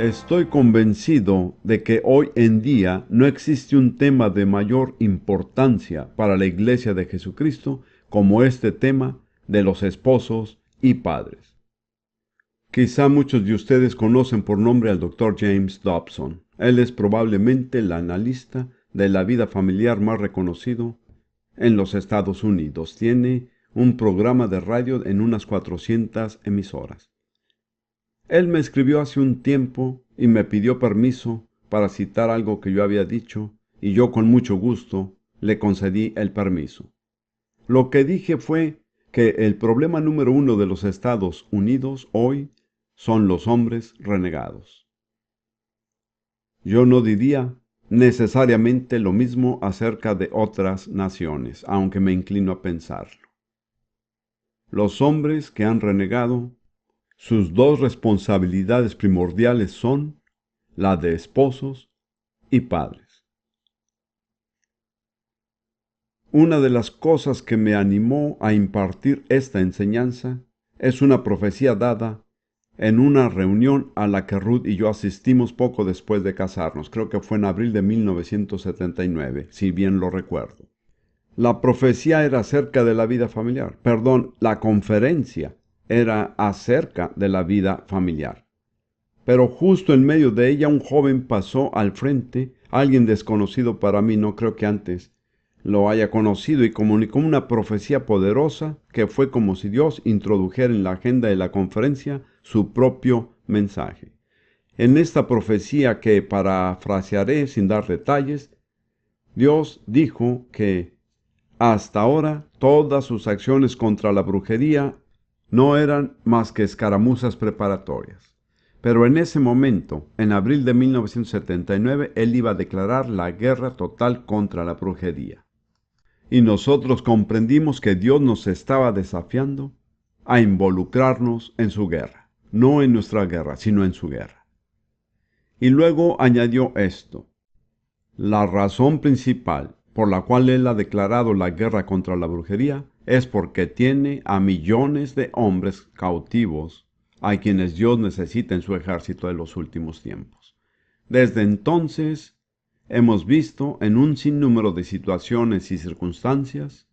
Estoy convencido de que hoy en día no existe un tema de mayor importancia para la Iglesia de Jesucristo como este tema de los esposos y padres. Quizá muchos de ustedes conocen por nombre al Dr. James Dobson. Él es probablemente el analista de la vida familiar más reconocido en los Estados Unidos. Tiene un programa de radio en unas 400 emisoras. Él me escribió hace un tiempo y me pidió permiso para citar algo que yo había dicho, y yo con mucho gusto le concedí el permiso. Lo que dije fue que el problema número uno de los Estados Unidos hoy son los hombres renegados. Yo no diría necesariamente lo mismo acerca de otras naciones, aunque me inclino a pensarlo. Los hombres que han renegado, sus dos responsabilidades primordiales son la de esposos y padres. Una de las cosas que me animó a impartir esta enseñanza es una profecía dada en una reunión a la que Ruth y yo asistimos poco después de casarnos. Creo que fue en abril de 1979, si bien lo recuerdo. La profecía era acerca de la vida familiar. Perdón, la conferencia era acerca de la vida familiar. Pero justo en medio de ella un joven pasó al frente, alguien desconocido para mí, no creo que antes lo haya conocido, y comunicó una profecía poderosa que fue como si Dios introdujera en la agenda de la conferencia su propio mensaje. En esta profecía, que parafrasearé sin dar detalles, Dios dijo que hasta ahora todas sus acciones contra la brujería no eran más que escaramuzas preparatorias. Pero en ese momento, en abril de 1979, él iba a declarar la guerra total contra la brujería. Y nosotros comprendimos que Dios nos estaba desafiando a involucrarnos en su guerra. No en nuestra guerra, sino en su guerra. Y luego añadió esto: la razón principal por la cual él ha declarado la guerra contra la brujería es porque tiene a millones de hombres cautivos a quienes Dios necesita en su ejército de los últimos tiempos. Desde entonces hemos visto en un sinnúmero de situaciones y circunstancias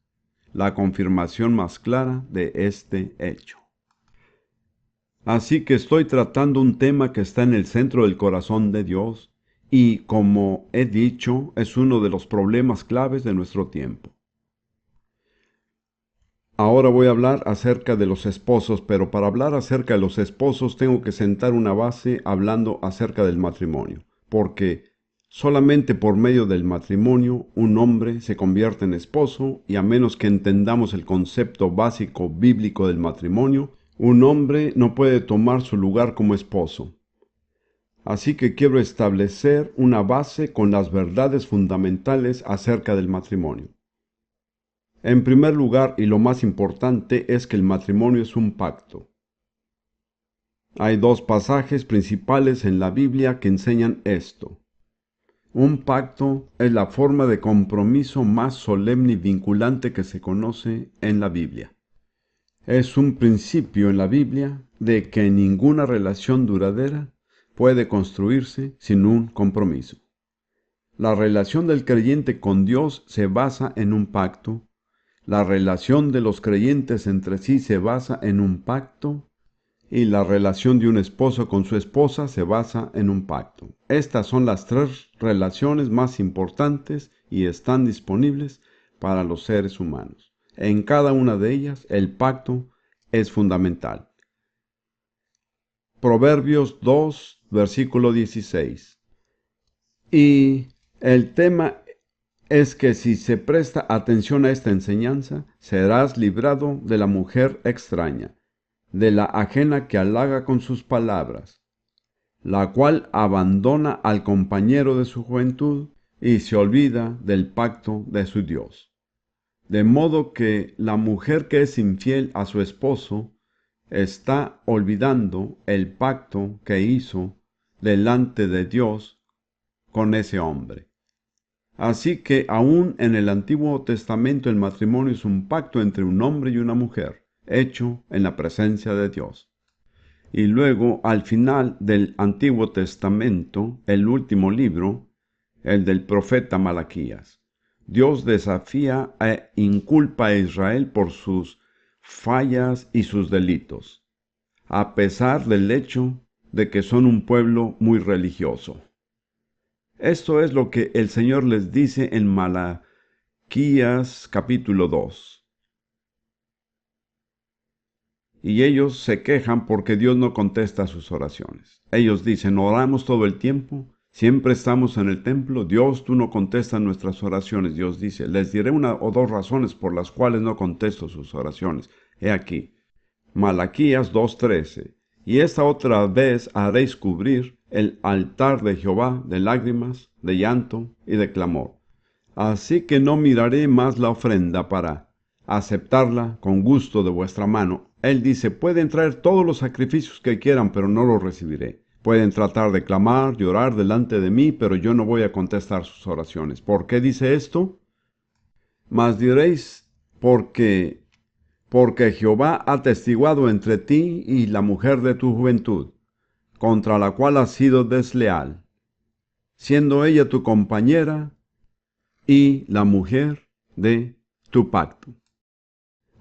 la confirmación más clara de este hecho. Así que estoy tratando un tema que está en el centro del corazón de Dios y, como he dicho, es uno de los problemas claves de nuestro tiempo. Ahora voy a hablar acerca de los esposos, pero para hablar acerca de los esposos tengo que sentar una base hablando acerca del matrimonio, porque solamente por medio del matrimonio un hombre se convierte en esposo, y a menos que entendamos el concepto básico bíblico del matrimonio, un hombre no puede tomar su lugar como esposo. Así que quiero establecer una base con las verdades fundamentales acerca del matrimonio. En primer lugar, y lo más importante, es que el matrimonio es un pacto. Hay dos pasajes principales en la Biblia que enseñan esto. Un pacto es la forma de compromiso más solemne y vinculante que se conoce en la Biblia. Es un principio en la Biblia de que ninguna relación duradera puede construirse sin un compromiso. La relación del creyente con Dios se basa en un pacto. La relación de los creyentes entre sí se basa en un pacto, y la relación de un esposo con su esposa se basa en un pacto. Estas son las tres relaciones más importantes y están disponibles para los seres humanos. En cada una de ellas, el pacto es fundamental. Proverbios 2, versículo 16. Y el tema es que si se presta atención a esta enseñanza, serás librado de la mujer extraña, de la ajena que halaga con sus palabras, la cual abandona al compañero de su juventud y se olvida del pacto de su Dios. De modo que la mujer que es infiel a su esposo está olvidando el pacto que hizo delante de Dios con ese hombre. Así que aún en el Antiguo Testamento el matrimonio es un pacto entre un hombre y una mujer, hecho en la presencia de Dios. Y luego, al final del Antiguo Testamento, el último libro, el del profeta Malaquías. Dios desafía e inculpa a Israel por sus fallas y sus delitos, a pesar del hecho de que son un pueblo muy religioso. Esto es lo que el Señor les dice en Malaquías capítulo 2. Y ellos se quejan porque Dios no contesta sus oraciones. Ellos dicen, oramos todo el tiempo, siempre estamos en el templo, Dios, tú no contestas nuestras oraciones. Dios dice, les diré una o dos razones por las cuales no contesto sus oraciones. He aquí, Malaquías 2:13. Y esta otra vez haréis cubrir el altar de Jehová de lágrimas, de llanto y de clamor. Así que no miraré más la ofrenda para aceptarla con gusto de vuestra mano. Él dice, pueden traer todos los sacrificios que quieran, pero no los recibiré. Pueden tratar de clamar, llorar delante de mí, pero yo no voy a contestar sus oraciones. ¿Por qué dice esto? Mas diréis, porque Jehová ha testiguado entre ti y la mujer de tu juventud, contra la cual has sido desleal, siendo ella tu compañera y la mujer de tu pacto.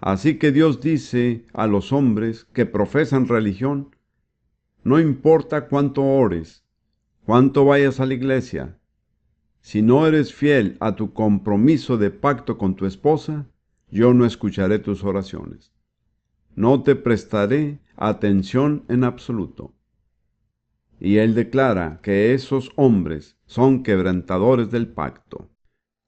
Así que Dios dice a los hombres que profesan religión, no importa cuánto ores, cuánto vayas a la iglesia, si no eres fiel a tu compromiso de pacto con tu esposa, yo no escucharé tus oraciones. No te prestaré atención en absoluto. Y él declara que esos hombres son quebrantadores del pacto.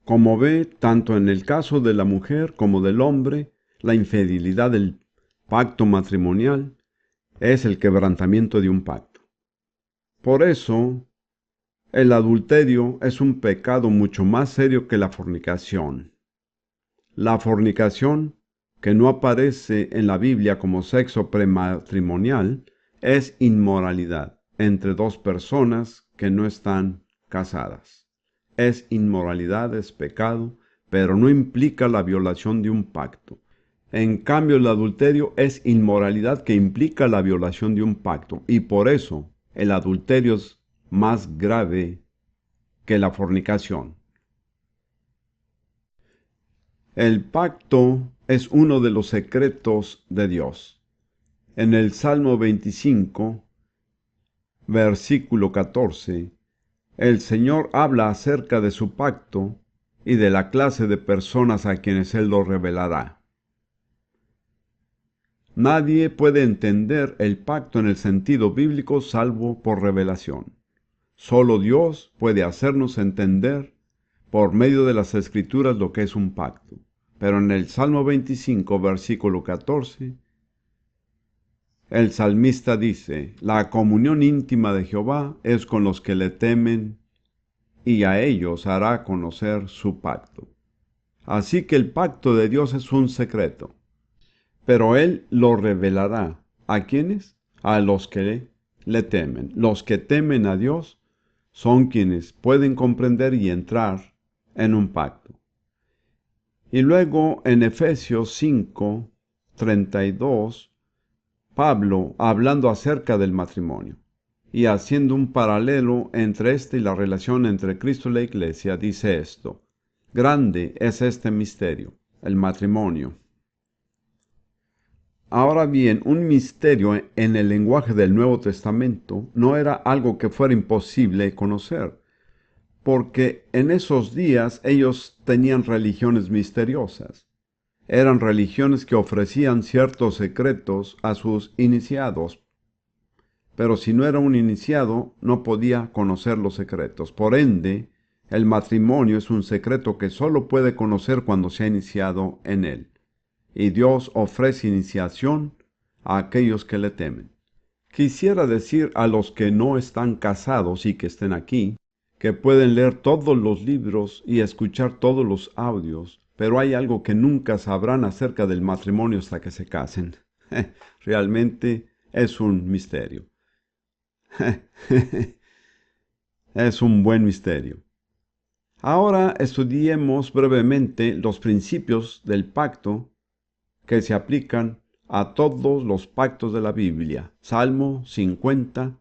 Como ve, tanto en el caso de la mujer como del hombre, la infidelidad del pacto matrimonial es el quebrantamiento de un pacto. Por eso, el adulterio es un pecado mucho más serio que la fornicación. La fornicación, que no aparece en la Biblia como sexo prematrimonial, es inmoralidad entre dos personas que no están casadas. Es inmoralidad, es pecado, pero no implica la violación de un pacto. En cambio, el adulterio es inmoralidad que implica la violación de un pacto, y por eso el adulterio es más grave que la fornicación. El pacto es uno de los secretos de Dios. En el Salmo 25, versículo 14, el Señor habla acerca de su pacto y de la clase de personas a quienes Él lo revelará. Nadie puede entender el pacto en el sentido bíblico salvo por revelación. Solo Dios puede hacernos entender por medio de las Escrituras lo que es un pacto. Pero en el Salmo 25, versículo 14, el salmista dice, la comunión íntima de Jehová es con los que le temen, y a ellos hará conocer su pacto. Así que el pacto de Dios es un secreto, pero Él lo revelará. ¿A quiénes? A los que le temen. Los que temen a Dios son quienes pueden comprender y entrar en un pacto. Y luego en Efesios 5, 32, Pablo, hablando acerca del matrimonio y haciendo un paralelo entre este y la relación entre Cristo y la Iglesia, dice esto: grande es este misterio, el matrimonio. Ahora bien, un misterio en el lenguaje del Nuevo Testamento no era algo que fuera imposible conocer, porque en esos días ellos tenían religiones misteriosas. Eran religiones que ofrecían ciertos secretos a sus iniciados, pero si no era un iniciado, no podía conocer los secretos. Por ende, el matrimonio es un secreto que solo puede conocer cuando se ha iniciado en él. Y Dios ofrece iniciación a aquellos que le temen. Quisiera decir a los que no están casados y que estén aquí, que pueden leer todos los libros y escuchar todos los audios, pero hay algo que nunca sabrán acerca del matrimonio hasta que se casen. Realmente es un misterio. Es un buen misterio. Ahora estudiemos brevemente los principios del pacto que se aplican a todos los pactos de la Biblia. Salmo 50,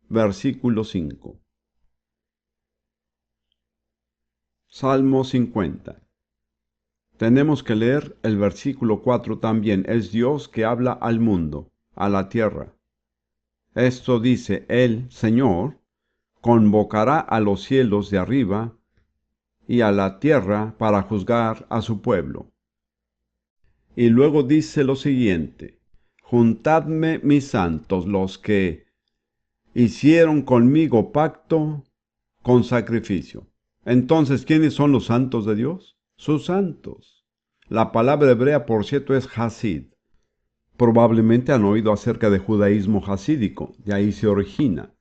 versículo 5. Salmo 50. Tenemos que leer el versículo 4 también. Es Dios que habla al mundo, a la tierra. Esto dice: el Señor convocará a los cielos de arriba y a la tierra para juzgar a su pueblo. Y luego dice lo siguiente: juntadme mis santos, los que hicieron conmigo pacto con sacrificio. Entonces, ¿quiénes son los santos de Dios? Sus santos. La palabra hebrea, por cierto, es Hasid. Probablemente han oído acerca de judaísmo hasídico, de ahí se origina.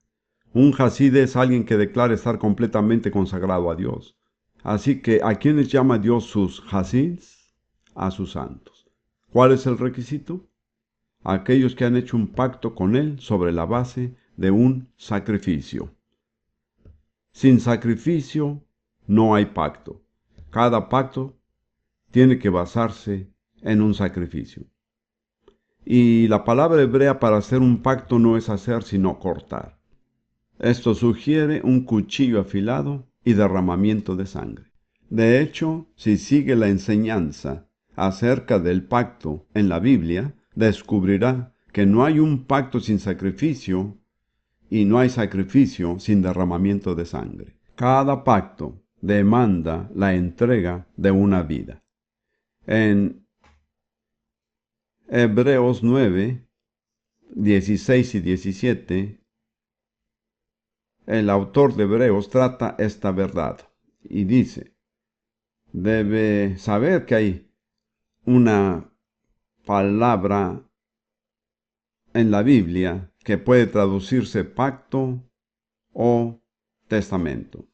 Un Hasid es alguien que declara estar completamente consagrado a Dios. Así que, ¿a quiénes llama Dios sus Hasids? A sus santos. ¿Cuál es el requisito? Aquellos que han hecho un pacto con Él sobre la base de un sacrificio. Sin sacrificio no hay pacto. Cada pacto tiene que basarse en un sacrificio. Y la palabra hebrea para hacer un pacto no es hacer sino cortar. Esto sugiere un cuchillo afilado y derramamiento de sangre. De hecho, si sigue la enseñanza acerca del pacto en la Biblia, descubrirá que no hay un pacto sin sacrificio y no hay sacrificio sin derramamiento de sangre. Cada pacto demanda la entrega de una vida. En Hebreos 9, 16 y 17, el autor de Hebreos trata esta verdad y dice: debe saber que hay una palabra en la Biblia que puede traducirse pacto o testamento,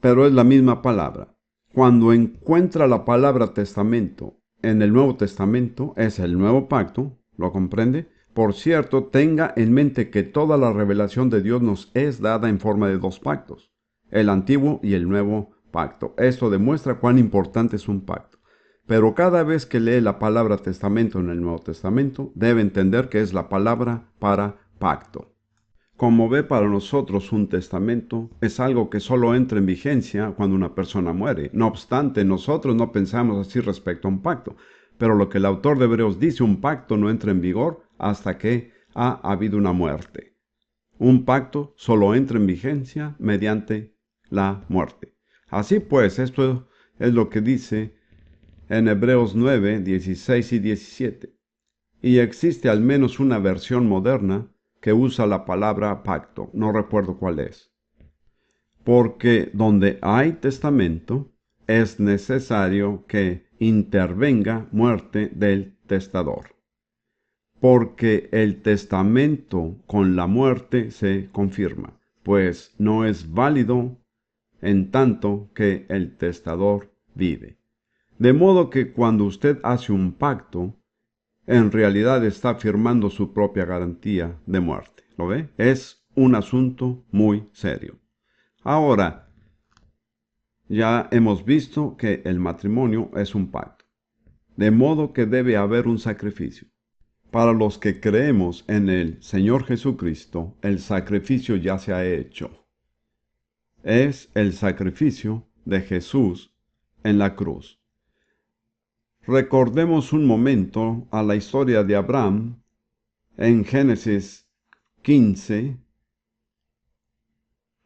pero es la misma palabra. Cuando encuentra la palabra testamento en el Nuevo Testamento, es el nuevo pacto, ¿lo comprende? Por cierto, tenga en mente que toda la revelación de Dios nos es dada en forma de dos pactos, el antiguo y el nuevo pacto. Esto demuestra cuán importante es un pacto. Pero cada vez que lee la palabra testamento en el Nuevo Testamento, debe entender que es la palabra para pacto. Como ve, para nosotros un testamento es algo que solo entra en vigencia cuando una persona muere. No obstante, nosotros no pensamos así respecto a un pacto. Pero lo que el autor de Hebreos dice, un pacto no entra en vigor hasta que ha habido una muerte. Un pacto solo entra en vigencia mediante la muerte. Así pues, esto es lo que dice en Hebreos 9, 16 y 17. Y existe al menos una versión moderna que usa la palabra pacto, no recuerdo cuál es. Porque donde hay testamento, es necesario que intervenga muerte del testador. Porque el testamento con la muerte se confirma, pues no es válido en tanto que el testador vive. De modo que cuando usted hace un pacto, en realidad está firmando su propia garantía de muerte. ¿Lo ve? Es un asunto muy serio. Ahora, ya hemos visto que el matrimonio es un pacto, de modo que debe haber un sacrificio. Para los que creemos en el Señor Jesucristo, el sacrificio ya se ha hecho. Es el sacrificio de Jesús en la cruz. Recordemos un momento a la historia de Abraham en Génesis 15,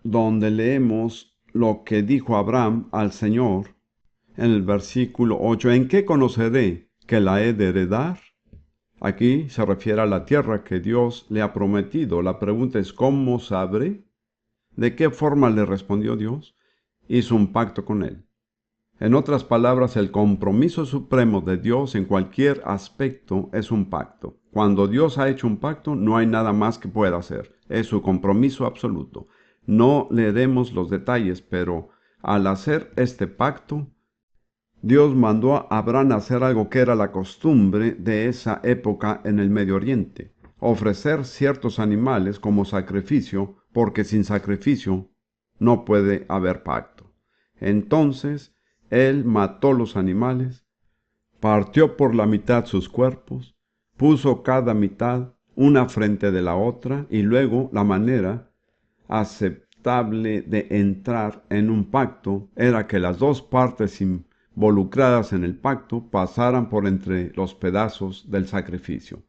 donde leemos lo que dijo Abraham al Señor en el versículo 8. ¿En qué conoceré que la he de heredar? Aquí se refiere a la tierra que Dios le ha prometido. La pregunta es: ¿cómo sabré? ¿De qué forma le respondió Dios? Hizo un pacto con él. En otras palabras, el compromiso supremo de Dios en cualquier aspecto es un pacto. Cuando Dios ha hecho un pacto, no hay nada más que pueda hacer. Es su compromiso absoluto. No leeremos los detalles, pero al hacer este pacto, Dios mandó a Abraham a hacer algo que era la costumbre de esa época en el Medio Oriente: ofrecer ciertos animales como sacrificio, porque sin sacrificio no puede haber pacto. Entonces, él mató los animales, partió por la mitad sus cuerpos, puso cada mitad una frente de la otra, y luego la manera aceptable de entrar en un pacto era que las dos partes involucradas en el pacto pasaran por entre los pedazos del sacrificio.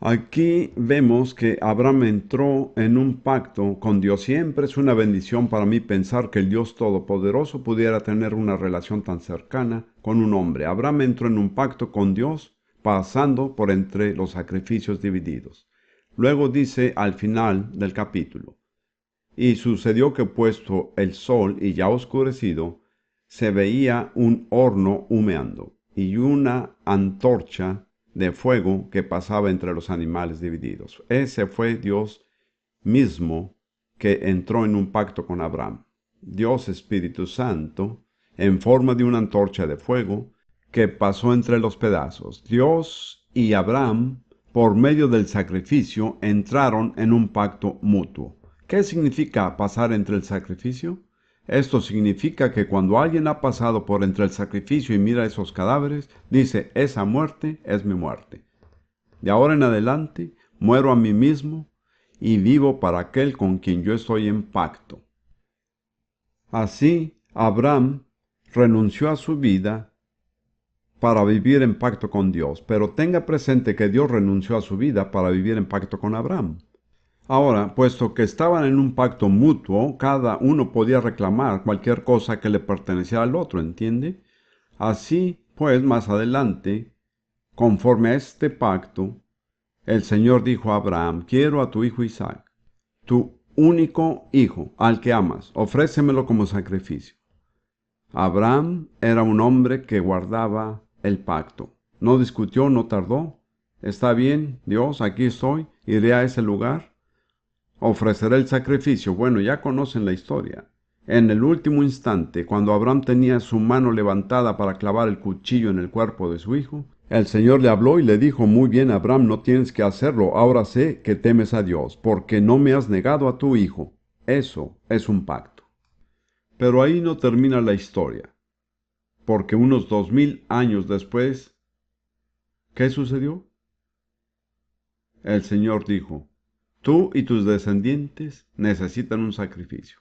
Aquí vemos que Abraham entró en un pacto con Dios. Siempre es una bendición para mí pensar que el Dios Todopoderoso pudiera tener una relación tan cercana con un hombre. Abraham entró en un pacto con Dios pasando por entre los sacrificios divididos. Luego dice al final del capítulo: y sucedió que puesto el sol y ya oscurecido, se veía un horno humeando y una antorcha de fuego que pasaba entre los animales divididos. Ese fue Dios mismo que entró en un pacto con Abraham. Dios Espíritu Santo, en forma de una antorcha de fuego que pasó entre los pedazos. Dios y Abraham, por medio del sacrificio, entraron en un pacto mutuo. ¿Qué significa pasar entre el sacrificio? Esto significa que cuando alguien ha pasado por entre el sacrificio y mira esos cadáveres, dice: esa muerte es mi muerte. De ahora en adelante, muero a mí mismo y vivo para aquel con quien yo estoy en pacto. Así, Abraham renunció a su vida para vivir en pacto con Dios, pero tenga presente que Dios renunció a su vida para vivir en pacto con Abraham. Ahora, puesto que estaban en un pacto mutuo, cada uno podía reclamar cualquier cosa que le perteneciera al otro, ¿entiende? Así, pues, más adelante, conforme a este pacto, el Señor dijo a Abraham: quiero a tu hijo Isaac, tu único hijo, al que amas, ofrécemelo como sacrificio. Abraham era un hombre que guardaba el pacto. No discutió, no tardó. Está bien, Dios, aquí estoy, iré a ese lugar. Ofreceré el sacrificio. Bueno, ya conocen la historia. En el último instante, cuando Abraham tenía su mano levantada para clavar el cuchillo en el cuerpo de su hijo, el Señor le habló y le dijo: muy bien, Abraham, no tienes que hacerlo. Ahora sé que temes a Dios, porque no me has negado a tu hijo. Eso es un pacto. Pero ahí no termina la historia, porque unos 2000 años después, ¿qué sucedió? El Señor dijo: tú y tus descendientes necesitan un sacrificio.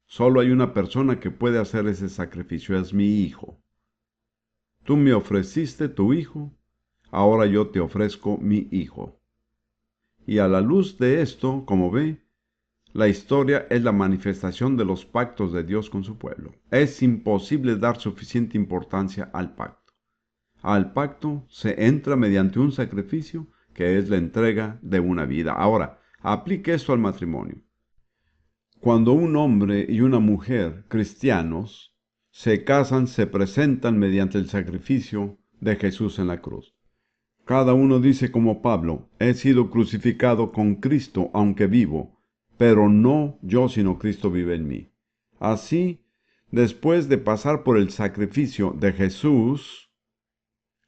Solo hay una persona que puede hacer ese sacrificio, es mi hijo. Tú me ofreciste tu hijo, ahora yo te ofrezco mi hijo. Y a la luz de esto, como ve, la historia es la manifestación de los pactos de Dios con su pueblo. Es imposible dar suficiente importancia al pacto. Al pacto se entra mediante un sacrificio que es la entrega de una vida. Ahora, aplique esto al matrimonio. Cuando un hombre y una mujer cristianos se casan, se presentan mediante el sacrificio de Jesús en la cruz. Cada uno dice como Pablo: he sido crucificado con Cristo aunque vivo, pero no yo sino Cristo vive en mí. Así, después de pasar por el sacrificio de Jesús,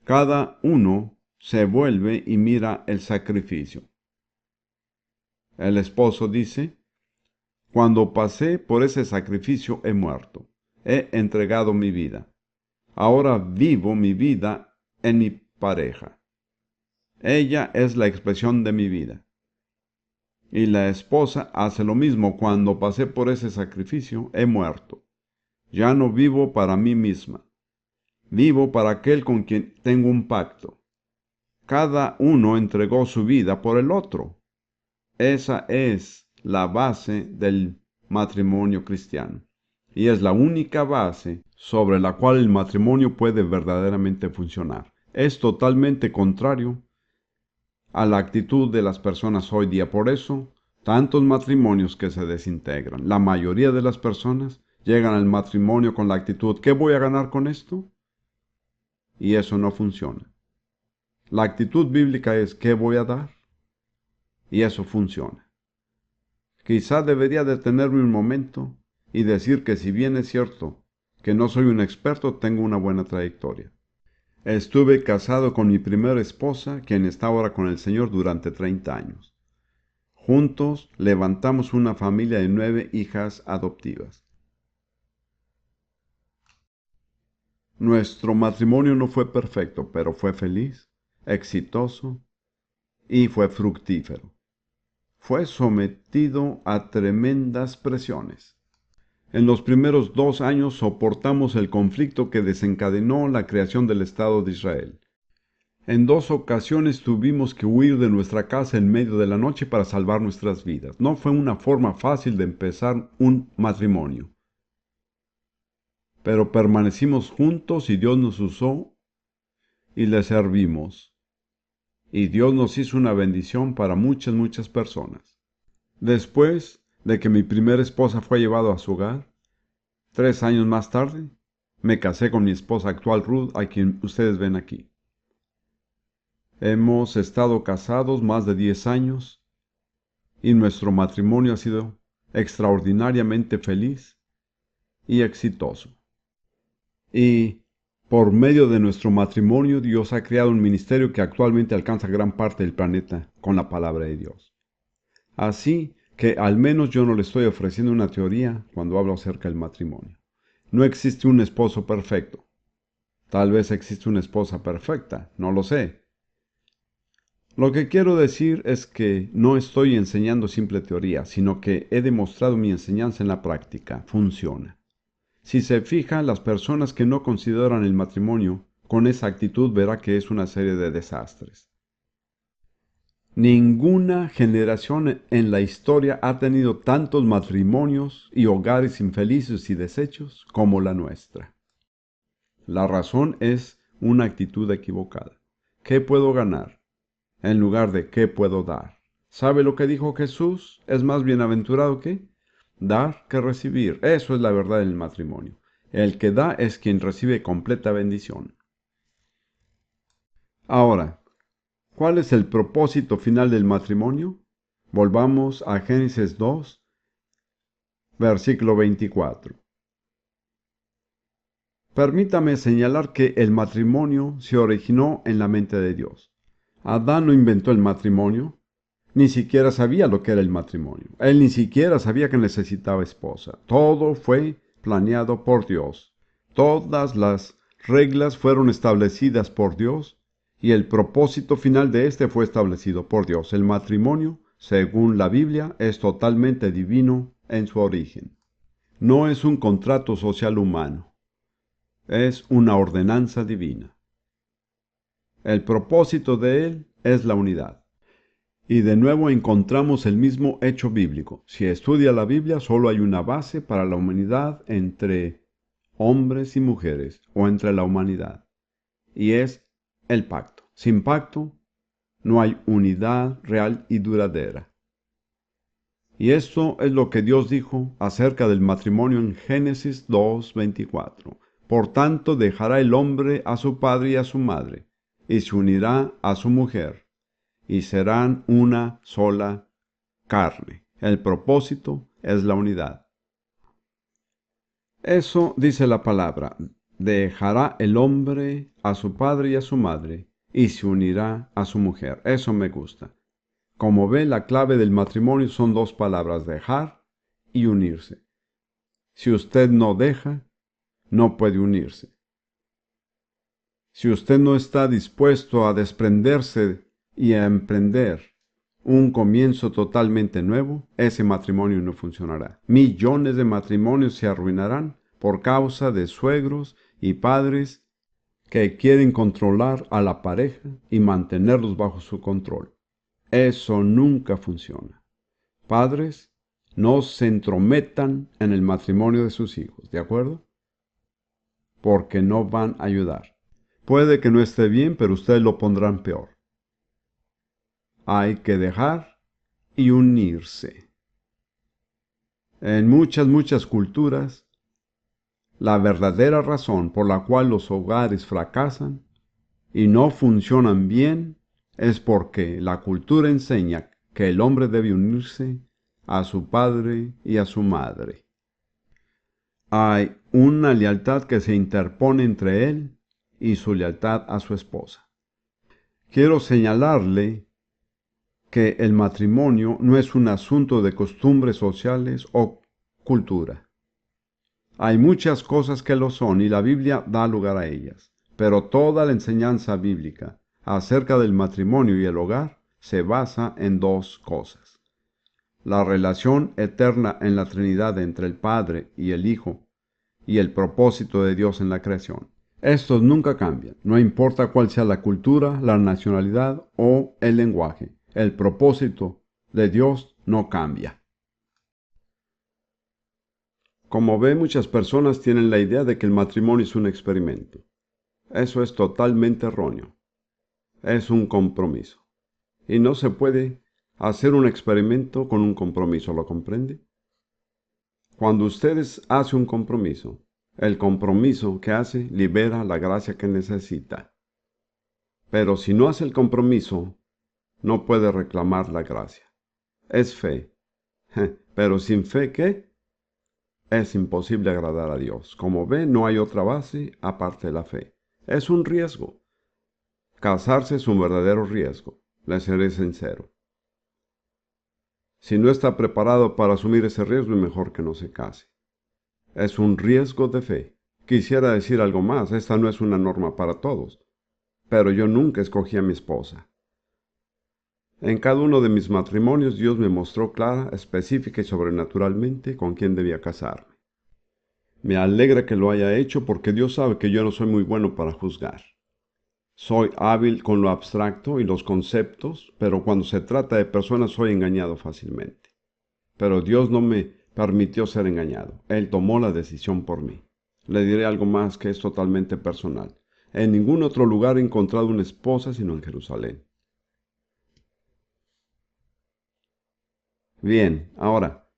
cada uno se vuelve y mira el sacrificio. El esposo dice: cuando pasé por ese sacrificio he muerto, he entregado mi vida. Ahora vivo mi vida en mi pareja. Ella es la expresión de mi vida. Y la esposa hace lo mismo: cuando pasé por ese sacrificio he muerto. Ya no vivo para mí misma. Vivo para aquel con quien tengo un pacto. Cada uno entregó su vida por el otro. Esa es la base del matrimonio cristiano. Y es la única base sobre la cual el matrimonio puede verdaderamente funcionar. Es totalmente contrario a la actitud de las personas hoy día. Por eso, tantos matrimonios que se desintegran. La mayoría de las personas llegan al matrimonio con la actitud: ¿qué voy a ganar con esto? Y eso no funciona. La actitud bíblica es: ¿qué voy a dar? Y eso funciona. Quizá debería detenerme un momento y decir que, si bien es cierto que no soy un experto, tengo una buena trayectoria. Estuve casado con mi primera esposa, quien está ahora con el Señor, durante 30 años. Juntos levantamos una familia de 9 hijas adoptivas. Nuestro matrimonio no fue perfecto, pero fue feliz, exitoso y fue fructífero. Fue sometido a tremendas presiones. En los primeros 2 años soportamos el conflicto que desencadenó la creación del Estado de Israel. En 2 ocasiones tuvimos que huir de nuestra casa en medio de la noche para salvar nuestras vidas. No fue una forma fácil de empezar un matrimonio. Pero permanecimos juntos y Dios nos usó y le servimos. Y Dios nos hizo una bendición para muchas personas. Después de que mi primera esposa fue llevada a su hogar, 3 años más tarde, me casé con mi esposa actual Ruth, a quien ustedes ven aquí. Hemos estado casados más de 10 años y nuestro matrimonio ha sido extraordinariamente feliz y exitoso. Y por medio de nuestro matrimonio, Dios ha creado un ministerio que actualmente alcanza gran parte del planeta con la palabra de Dios. Así que al menos yo no le estoy ofreciendo una teoría cuando hablo acerca del matrimonio. No existe un esposo perfecto. Tal vez existe una esposa perfecta, no lo sé. Lo que quiero decir es que no estoy enseñando simple teoría, sino que he demostrado mi enseñanza en la práctica. Funciona. Si se fija, las personas que no consideran el matrimonio con esa actitud verá que es una serie de desastres. Ninguna generación en la historia ha tenido tantos matrimonios y hogares infelices y deshechos como la nuestra. La razón es una actitud equivocada. ¿Qué puedo ganar? En lugar de ¿qué puedo dar? ¿Sabe lo que dijo Jesús? Es más bienaventurado que dar que recibir. Eso es la verdad en el matrimonio. El que da es quien recibe completa bendición. Ahora, ¿cuál es el propósito final del matrimonio? Volvamos a Génesis 2, versículo 24. Permítame señalar que el matrimonio se originó en la mente de Dios. Adán no inventó el matrimonio, ni siquiera sabía lo que era el matrimonio. Él ni siquiera sabía que necesitaba esposa. Todo fue planeado por Dios. Todas las reglas fueron establecidas por Dios y el propósito final de este fue establecido por Dios. El matrimonio, según la Biblia, es totalmente divino en su origen. No es un contrato social humano, es una ordenanza divina. El propósito de él es la unidad. Y de nuevo encontramos el mismo hecho bíblico. Si estudia la Biblia, solo hay una base para la humanidad entre hombres y mujeres, o entre la humanidad, y es el pacto. Sin pacto, no hay unidad real y duradera. Y esto es lo que Dios dijo acerca del matrimonio en Génesis 2:24. Por tanto, dejará el hombre a su padre y a su madre, y se unirá a su mujer, y serán una sola carne. El propósito es la unidad. Eso dice la palabra. Dejará el hombre a su padre y a su madre, y se unirá a su mujer. Eso me gusta. Como ve, la clave del matrimonio son dos palabras: dejar y unirse. Si usted no deja, no puede unirse. Si usted no está dispuesto a desprenderse y a emprender un comienzo totalmente nuevo, ese matrimonio no funcionará. Millones de matrimonios se arruinarán por causa de suegros y padres que quieren controlar a la pareja y mantenerlos bajo su control. Eso nunca funciona. Padres, no se entrometan en el matrimonio de sus hijos, ¿de acuerdo? Porque no van a ayudar. Puede que no esté bien, pero ustedes lo pondrán peor. Hay que dejar y unirse. En muchas culturas, la verdadera razón por la cual los hogares fracasan y no funcionan bien es porque la cultura enseña que el hombre debe unirse a su padre y a su madre. Hay una lealtad que se interpone entre él y su lealtad a su esposa. Quiero señalarle que el matrimonio no es un asunto de costumbres sociales o cultura. Hay muchas cosas que lo son y la Biblia da lugar a ellas, pero toda la enseñanza bíblica acerca del matrimonio y el hogar se basa en dos cosas: la relación eterna en la Trinidad entre el Padre y el Hijo, y el propósito de Dios en la creación. Estos nunca cambian, no importa cuál sea la cultura, la nacionalidad o el lenguaje. El propósito de Dios no cambia. Como ve, muchas personas tienen la idea de que el matrimonio es un experimento. Eso es totalmente erróneo. Es un compromiso. Y no se puede hacer un experimento con un compromiso, ¿lo comprende? Cuando ustedes hacen un compromiso, el compromiso que hace libera la gracia que necesita. Pero si no hace el compromiso, no puede reclamar la gracia. Es fe. Pero sin fe, ¿qué? Es imposible agradar a Dios. Como ve, no hay otra base aparte de la fe. Es un riesgo. Casarse es un verdadero riesgo. Le seré sincero. Si no está preparado para asumir ese riesgo, es mejor que no se case. Es un riesgo de fe. Quisiera decir algo más. Esta no es una norma para todos. Pero yo nunca escogí a mi esposa. En cada uno de mis matrimonios Dios me mostró clara, específica y sobrenaturalmente con quién debía casarme. Me alegra que lo haya hecho porque Dios sabe que yo no soy muy bueno para juzgar. Soy hábil con lo abstracto y los conceptos, pero cuando se trata de personas soy engañado fácilmente. Pero Dios no me permitió ser engañado. Él tomó la decisión por mí. Le diré algo más que es totalmente personal. En ningún otro lugar he encontrado una esposa sino en Jerusalén. Bien, ahora,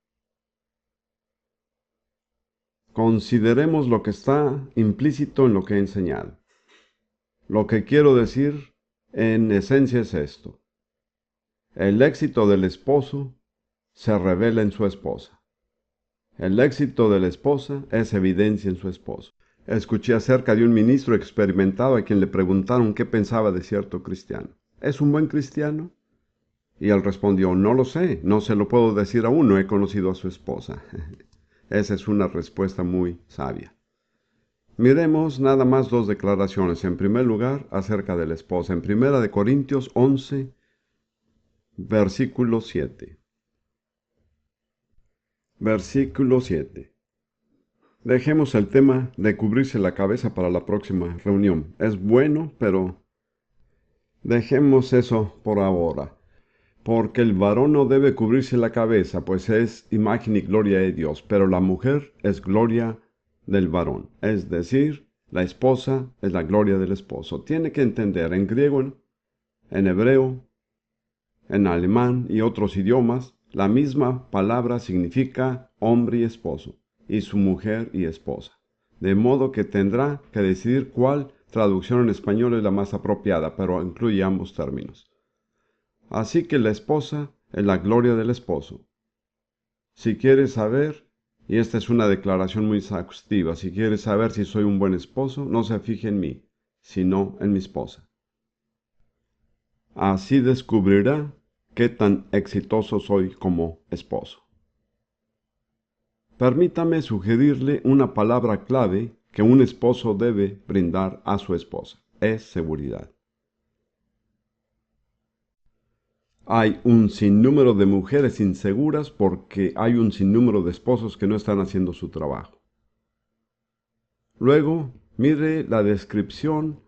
consideremos lo que está implícito en lo que he enseñado. Lo que quiero decir en esencia es esto: el éxito del esposo se revela en su esposa. El éxito de la esposa es evidencia en su esposo. Escuché acerca de un ministro experimentado a quien le preguntaron qué pensaba de cierto cristiano. ¿Es un buen cristiano? Y él respondió: no lo sé, no se lo puedo decir aún, no he conocido a su esposa. Esa es una respuesta muy sabia. Miremos nada más dos declaraciones. En primer lugar, acerca de la esposa. En 1 Corintios 11, versículo 7. Versículo 7. Dejemos el tema de cubrirse la cabeza para la próxima reunión. Es bueno, pero dejemos eso por ahora. Porque el varón no debe cubrirse la cabeza, pues es imagen y gloria de Dios, pero la mujer es gloria del varón. Es decir, la esposa es la gloria del esposo. Tiene que entender en griego, en hebreo, en alemán y otros idiomas, la misma palabra significa hombre y esposo, y su mujer y esposa. De modo que tendrá que decidir cuál traducción en español es la más apropiada, pero incluye ambos términos. Así que la esposa es la gloria del esposo. Si quieres saber, y esta es una declaración muy exhaustiva, si quieres saber si soy un buen esposo, no se fije en mí, sino en mi esposa. Así descubrirá qué tan exitoso soy como esposo. Permítame sugerirle una palabra clave que un esposo debe brindar a su esposa. Es seguridad. Hay un sinnúmero de mujeres inseguras porque hay un sinnúmero de esposos que no están haciendo su trabajo. Luego, mire la descripción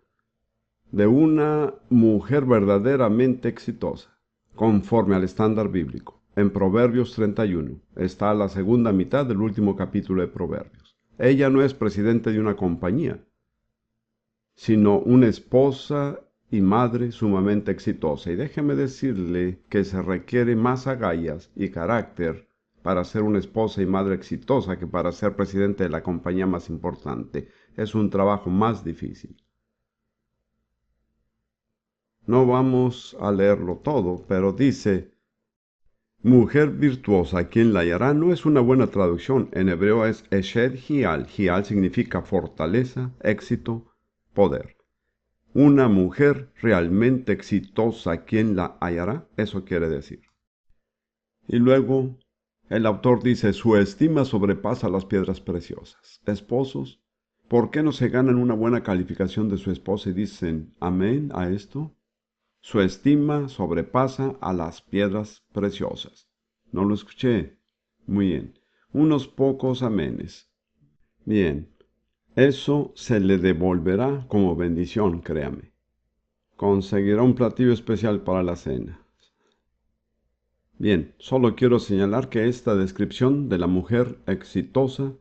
de una mujer verdaderamente exitosa, conforme al estándar bíblico. En Proverbios 31 está la segunda mitad del último capítulo de Proverbios. Ella no es presidente de una compañía, sino una esposa y madre sumamente exitosa. Y déjeme decirle que se requiere más agallas y carácter para ser una esposa y madre exitosa que para ser presidente de la compañía más importante. Es un trabajo más difícil. No vamos a leerlo todo, pero dice: mujer virtuosa, ¿quién la hallará? No es una buena traducción. En hebreo es Eshed Hial. Hial significa fortaleza, éxito, poder. Una mujer realmente exitosa, ¿quién la hallará? Eso quiere decir. Y luego, El autor dice, su estima sobrepasa las piedras preciosas. Esposos, ¿por qué no se ganan una buena calificación de su esposa y dicen amén a esto? Su estima sobrepasa a las piedras preciosas. ¿No lo escuché? Muy bien. Unos pocos amenes. Bien. Eso se le devolverá como bendición, créame. Conseguirá un platillo especial para la cena. Bien, solo quiero señalar que esta descripción de la mujer exitosa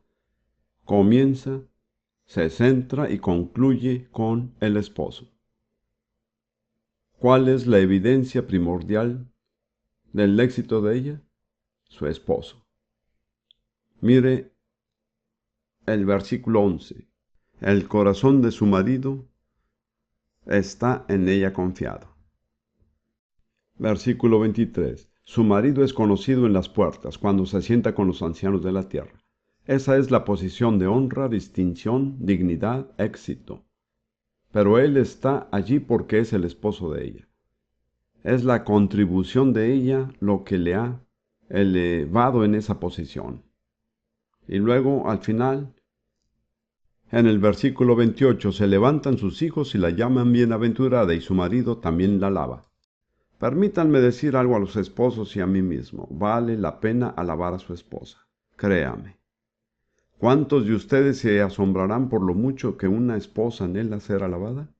comienza, se centra y concluye con el esposo. ¿Cuál es la evidencia primordial del éxito de ella? Su esposo. Mire el versículo 11. El corazón de su marido está en ella confiado. Versículo 23. Su marido es conocido en las puertas cuando se sienta con los ancianos de la tierra. Esa es la posición de honra, distinción, dignidad, éxito. Pero él está allí porque es el esposo de ella. Es la contribución de ella lo que le ha elevado en esa posición. Y luego, al final, en el versículo 28, se levantan sus hijos y la llaman bienaventurada y su marido también la alaba. Permítanme decir algo a los esposos y a mí mismo. Vale la pena alabar a su esposa. Créame. ¿Cuántos de ustedes se asombrarán por lo mucho que una esposa anhela ser alabada?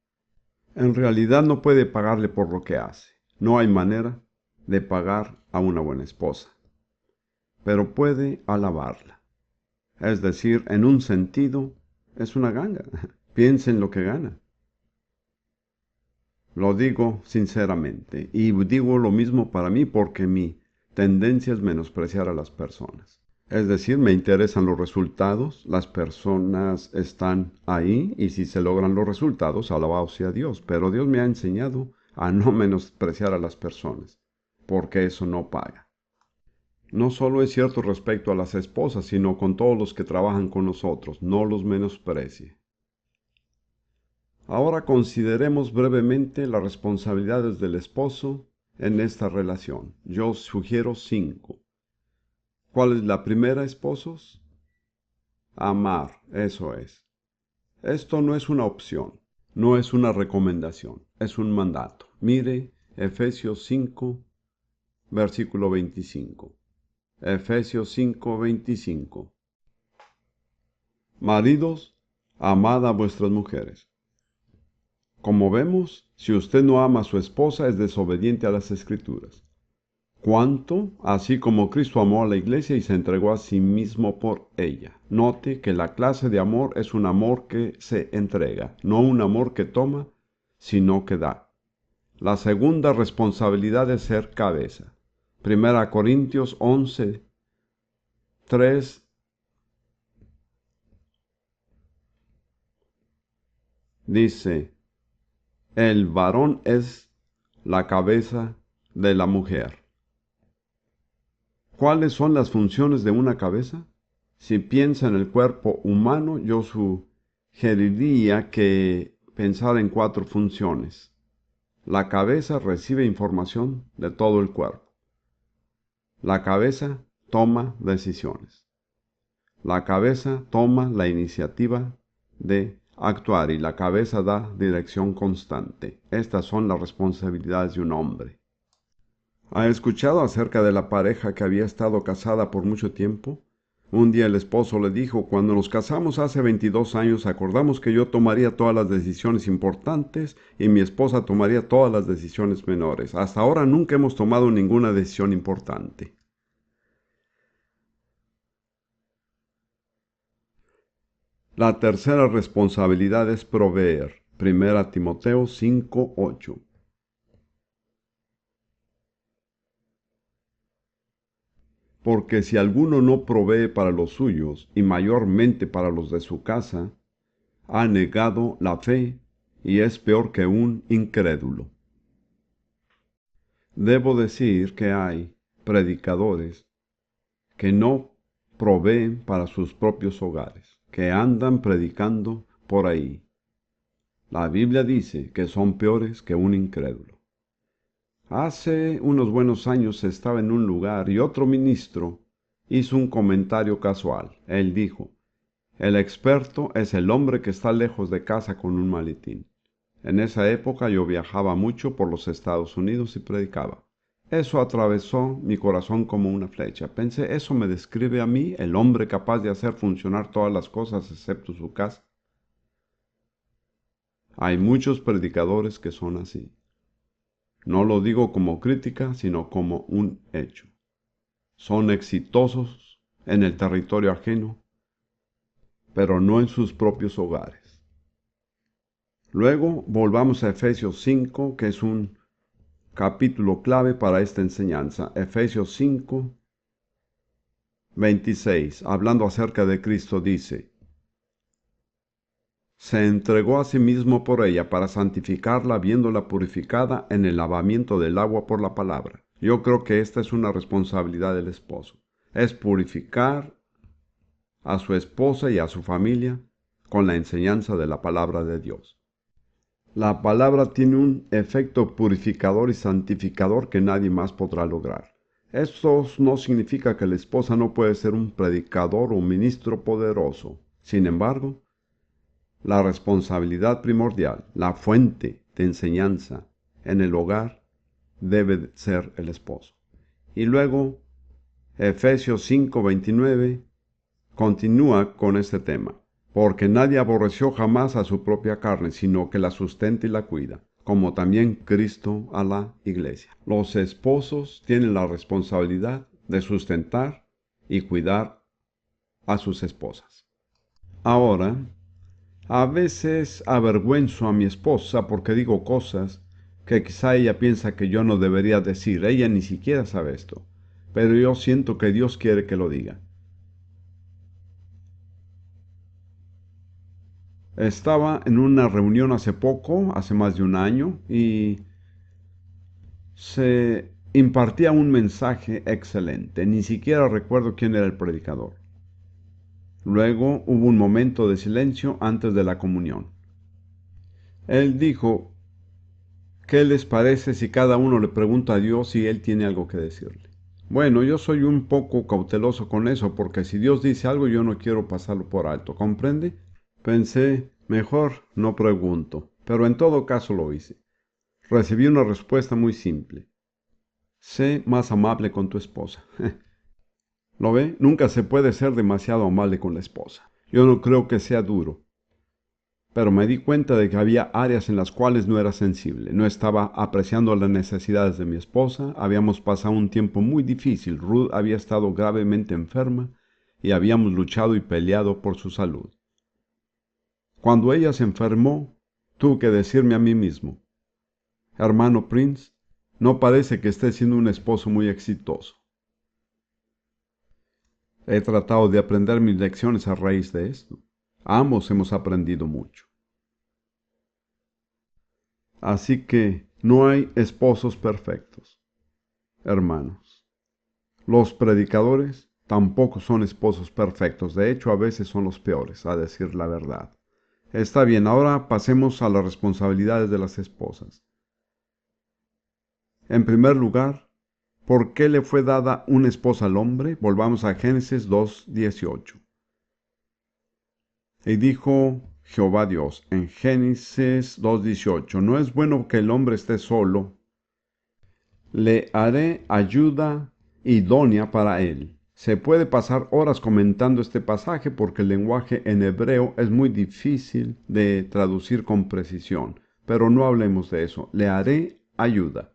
En realidad no puede pagarle por lo que hace. No hay manera de pagar a una buena esposa. Pero puede alabarla. Es decir, en un sentido, es una ganga. Piensa en lo que gana. Lo digo sinceramente, y digo lo mismo para mí porque mi tendencia es menospreciar a las personas. Es decir, me interesan los resultados, las personas están ahí y si se logran los resultados, alabado sea Dios. Pero Dios me ha enseñado a no menospreciar a las personas, porque eso no paga. No solo es cierto respecto a las esposas, sino con todos los que trabajan con nosotros, no los menosprecie. Ahora consideremos brevemente las responsabilidades del esposo en esta relación. Yo sugiero 5. ¿Cuál es la primera, esposos? Amar, eso es. Esto no es una opción, no es una recomendación, es un mandato. Mire Efesios 5, versículo 25. Efesios 5, 25. Maridos, amad a vuestras mujeres. Como vemos, si usted no ama a su esposa es desobediente a las Escrituras. ¿Cuánto? Así como Cristo amó a la iglesia y se entregó a sí mismo por ella. Note que la clase de amor es un amor que se entrega, no un amor que toma, sino que da. La segunda responsabilidad es ser cabeza. 1 Corintios 11, 3 dice, el varón es la cabeza de la mujer. ¿Cuáles son las funciones de una cabeza? Si piensa en el cuerpo humano, yo sugeriría que pensara en 4 funciones. La cabeza recibe información de todo el cuerpo. La cabeza toma decisiones. La cabeza toma la iniciativa de actuar y la cabeza da dirección constante. Estas son las responsabilidades de un hombre. ¿Ha escuchado acerca de la pareja que había estado casada por mucho tiempo? Un día el esposo le dijo, cuando nos casamos hace 22 años acordamos que yo tomaría todas las decisiones importantes y mi esposa tomaría todas las decisiones menores. Hasta ahora nunca hemos tomado ninguna decisión importante. La tercera responsabilidad es proveer. 1 Timoteo 5:8. Porque si alguno no provee para los suyos, y mayormente para los de su casa, ha negado la fe y es peor que un incrédulo. Debo decir que hay predicadores que no proveen para sus propios hogares, que andan predicando por ahí. La Biblia dice que son peores que un incrédulo. Hace unos buenos años estaba en un lugar y otro ministro hizo un comentario casual. Él dijo: el experto es el hombre que está lejos de casa con un maletín. En esa época yo viajaba mucho por los Estados Unidos y predicaba. Eso atravesó mi corazón como una flecha. Pensé, ¿eso me describe a mí, el hombre capaz de hacer funcionar todas las cosas excepto su casa? Hay muchos predicadores que son así. No lo digo como crítica, sino como un hecho. Son exitosos en el territorio ajeno, pero no en sus propios hogares. Luego volvamos a Efesios 5, que es un capítulo clave para esta enseñanza. Efesios 5, 26, hablando acerca de Cristo, dice: se entregó a sí mismo por ella para santificarla, habiéndola purificada en el lavamiento del agua por la palabra. Yo creo que esta es una responsabilidad del esposo. Es purificar a su esposa y a su familia con la enseñanza de la palabra de Dios. La palabra tiene un efecto purificador y santificador que nadie más podrá lograr. Esto no significa que la esposa no puede ser un predicador o un ministro poderoso. Sin embargo, la responsabilidad primordial, la fuente de enseñanza en el hogar, debe ser el esposo. Y luego, Efesios 5:29 continúa con este tema. Porque nadie aborreció jamás a su propia carne, sino que la sustenta y la cuida, como también Cristo a la iglesia. Los esposos tienen la responsabilidad de sustentar y cuidar a sus esposas. Ahora, a veces avergüenzo a mi esposa porque digo cosas que quizá ella piensa que yo no debería decir. Ella ni siquiera sabe esto, pero yo siento que Dios quiere que lo diga. Estaba en una reunión hace poco, hace más de un año, y se impartía un mensaje excelente. Ni siquiera recuerdo quién era el predicador. Luego hubo un momento de silencio antes de la comunión. Él dijo: ¿qué les parece si cada uno le pregunta a Dios si Él tiene algo que decirle? Bueno, yo soy un poco cauteloso con eso, porque si Dios dice algo yo no quiero pasarlo por alto, ¿comprende? Pensé, mejor no pregunto, pero en todo caso lo hice. Recibí una respuesta muy simple: sé más amable con tu esposa. ¿Lo ve? Nunca se puede ser demasiado amable con la esposa. Yo no creo que sea duro, pero me di cuenta de que había áreas en las cuales no era sensible. No estaba apreciando las necesidades de mi esposa. Habíamos pasado un tiempo muy difícil. Ruth había estado gravemente enferma y habíamos luchado y peleado por su salud. Cuando ella se enfermó, tuve que decirme a mí mismo: hermano Prince, no parece que esté siendo un esposo muy exitoso. He tratado de aprender mis lecciones a raíz de esto. Ambos hemos aprendido mucho. Así que no hay esposos perfectos, hermanos. Los predicadores tampoco son esposos perfectos. De hecho, a veces son los peores, a decir la verdad. Está bien, ahora pasemos a las responsabilidades de las esposas. En primer lugar, ¿por qué le fue dada una esposa al hombre? Volvamos a Génesis 2:18. Y dijo Jehová Dios en Génesis 2:18: no es bueno que el hombre esté solo, le haré ayuda idónea para él. Se puede pasar horas comentando este pasaje porque el lenguaje en hebreo es muy difícil de traducir con precisión, pero no hablemos de eso. Le haré ayuda.